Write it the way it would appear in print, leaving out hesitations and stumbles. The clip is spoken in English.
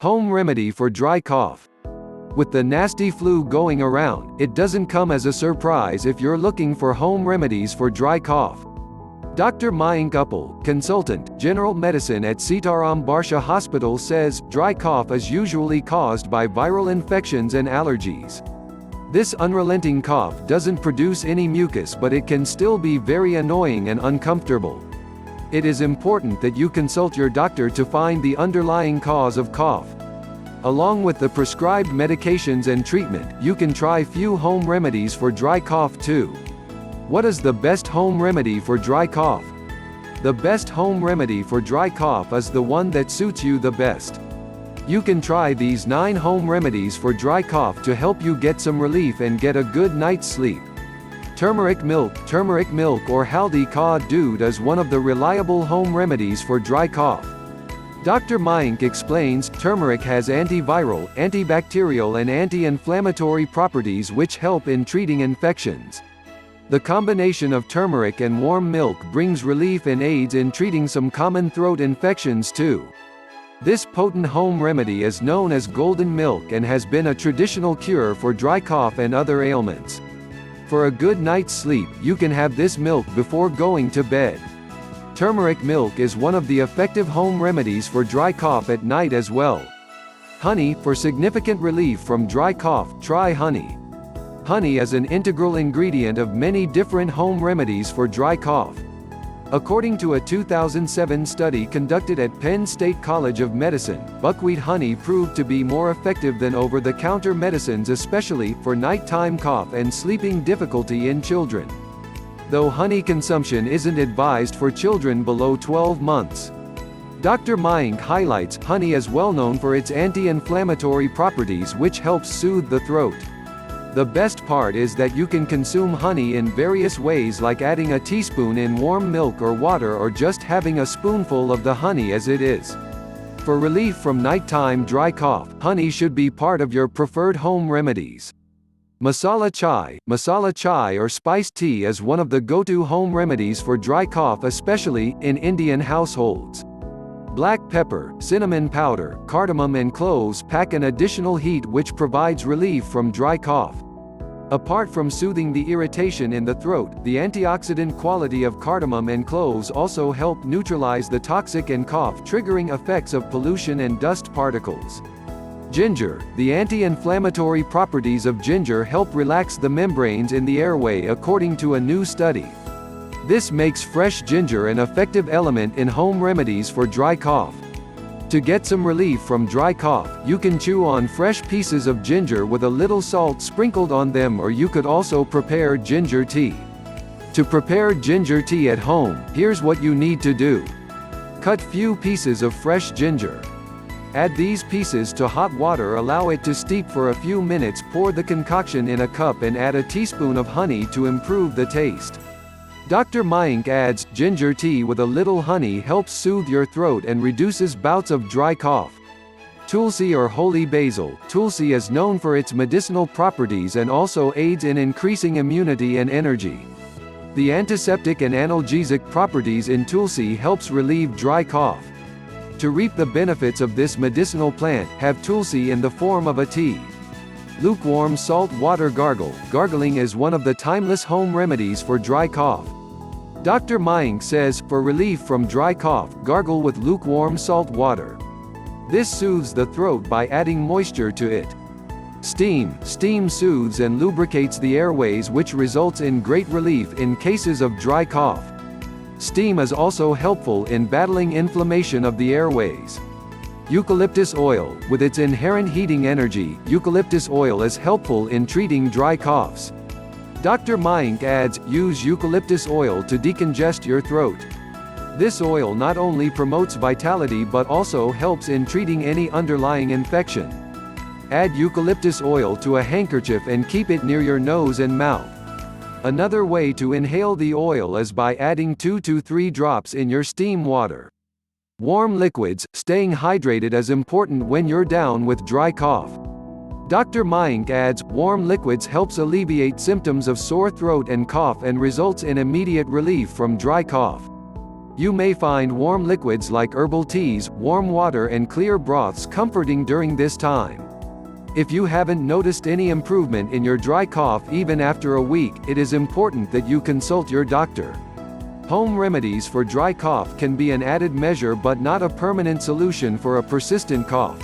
Home remedy for dry cough. With the nasty flu going around, it doesn't come as a surprise if you're looking for home remedies for dry cough. Dr. Mayank Uppal, consultant, general medicine at Sitaram Barsha Hospital says, dry cough is usually caused by viral infections and allergies. This unrelenting cough doesn't produce any mucus, but it can still be very annoying and uncomfortable. It is important that you consult your doctor to find the underlying cause of cough. Along with the prescribed medications and treatment, you can try few home remedies for dry cough too. What is the best home remedy for dry cough? The best home remedy for dry cough is the one that suits you the best. You can try these 9 home remedies for dry cough to help you get some relief and get a good night's sleep. Turmeric milk or haldi ka doodh is one of the reliable home remedies for dry cough. Dr. Mayank explains, turmeric has antiviral, antibacterial and anti-inflammatory properties which help in treating infections. The combination of turmeric and warm milk brings relief and aids in treating some common throat infections too. This potent home remedy is known as golden milk and has been a traditional cure for dry cough and other ailments. For a good night's sleep, you can have this milk before going to bed. Turmeric milk is one of the effective home remedies for dry cough at night as well. Honey, for significant relief from dry cough, try honey. Honey is an integral ingredient of many different home remedies for dry cough. According to a 2007 study conducted at Penn State College of Medicine, buckwheat honey proved to be more effective than over-the-counter medicines, especially for nighttime cough and sleeping difficulty in children. Though honey consumption isn't advised for children below 12 months. Dr. Mayank highlights, honey is well known for its anti-inflammatory properties which helps soothe the throat. The best part is that you can consume honey in various ways, like adding a teaspoon in warm milk or water or just having a spoonful of the honey as it is. For relief from nighttime dry cough, honey should be part of your preferred home remedies. Masala chai or spiced tea is one of the go-to home remedies for dry cough, especially in Indian households. Black pepper, cinnamon powder, cardamom and cloves pack an additional heat which provides relief from dry cough. Apart from soothing the irritation in the throat, the antioxidant quality of cardamom and cloves also help neutralize the toxic and cough-triggering effects of pollution and dust particles. Ginger, the anti-inflammatory properties of ginger help relax the membranes in the airway according to a new study. This makes fresh ginger an effective element in home remedies for dry cough. To get some relief from dry cough, you can chew on fresh pieces of ginger with a little salt sprinkled on them, or you could also prepare ginger tea. To prepare ginger tea at home, here's what you need to do. Cut few pieces of fresh ginger. Add these pieces to hot water, allow it to steep for a few minutes, pour the concoction in a cup and add a teaspoon of honey to improve the taste. Dr. Mayank adds, ginger tea with a little honey helps soothe your throat and reduces bouts of dry cough. Tulsi or holy basil. Tulsi is known for its medicinal properties and also aids in increasing immunity and energy. The antiseptic and analgesic properties in tulsi helps relieve dry cough. To reap the benefits of this medicinal plant, have tulsi in the form of a tea. Lukewarm salt water gargle. Gargling is one of the timeless home remedies for dry cough. Dr. Mayank says, for relief from dry cough, gargle with lukewarm salt water. This soothes the throat by adding moisture to it. Steam soothes and lubricates the airways, which results in great relief in cases of dry cough. Steam is also helpful in battling inflammation of the airways. Eucalyptus oil. With its inherent heating energy, eucalyptus oil is helpful in treating dry coughs. Dr. Mayank adds, use eucalyptus oil to decongest your throat. This oil not only promotes vitality but also helps in treating any underlying infection. Add eucalyptus oil to a handkerchief and keep it near your nose and mouth. Another way to inhale the oil is by adding 2 to 3 drops in your steam water. Warm liquids. Staying hydrated is important when you're down with dry cough. Dr. Mayank adds, warm liquids helps alleviate symptoms of sore throat and cough and results in immediate relief from dry cough. You may find warm liquids like herbal teas, warm water and clear broths comforting during this time. If you haven't noticed any improvement in your dry cough even after a week, it is important that you consult your doctor. Home remedies for dry cough can be an added measure but not a permanent solution for a persistent cough.